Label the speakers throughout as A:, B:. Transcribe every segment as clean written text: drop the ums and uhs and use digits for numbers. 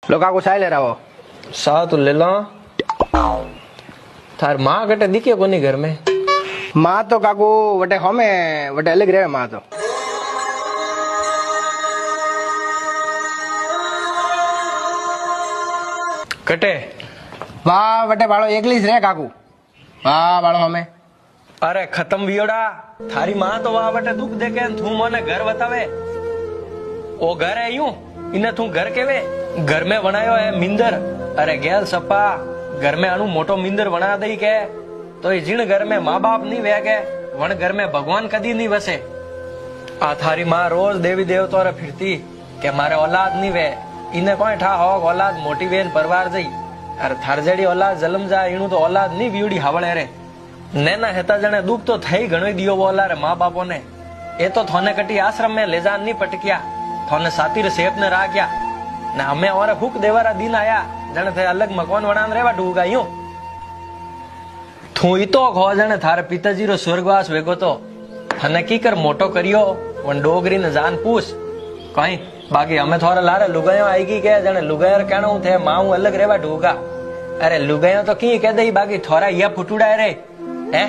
A: लो काकू चाय ले रहा हो।
B: सा तो ले लो। थार माँ कटे दिखे कोनी घर में।
A: माँ तो काकू वटे हमें वटे अलग रहे माँ तो।
B: कटे
A: वाह वटे बाड़ो एकली रे काकू। वाह बाड़ो हमें।
B: अरे खत्म वियोड़ा थारी माँ तो वहां बटे दुख देखे तू मोने घर बतावे। ओ घर है यूं इने तू घर केवे। घर में बनायो है मिंदर। अरे गेल सपा घर में अनु मोटो मिंदर बना दई के तो ये जिन घर में माँ बाप नहीं वे के वण घर में भगवान कदी नहीं वसे। आ थारी माँ रोज देवी देवता रे फिरती के मारे औलाद नहीं वे इने कोई ठा हो औलाद मोटी वेन परवार जई। अरे थार जेडी औलाद जन्म जाए इनु तो औलाद नहीं बीउडी हावळे रे। नैना हेता जने दुख तो थई घणो दियो बोला रे माँ बापो ने। ए तो थोने कटी आश्रम में ले जान नहीं पटकिया थोने सातिर सेप ने राख्या ने हमें और हुक देवारा दिन आया जने थे अलग मकान वणान रेवा डूगा यूं थू तो खो जने थारे पिताजी रो स्वर्गवास वेगो तो थने की कर मोटो करियो वन डोगरी ने जान पूछ कहीं बाकी हमें थोड़ा लारे लुगायो आएगी के जने लुगायर कहणो थे माऊ अलग रेवा डूगा। अरे लुगायो तो की कह दई बाकी थोड़ा ये फुटुड़ा रे है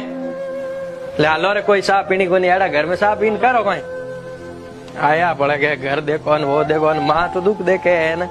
B: ले आलो रे कोई सा पीनी कोनी आड़ा घर में सा पीन करो कोई आया पड़े के घर देखो न वो देखो न माँ तो दुख देखे है ना।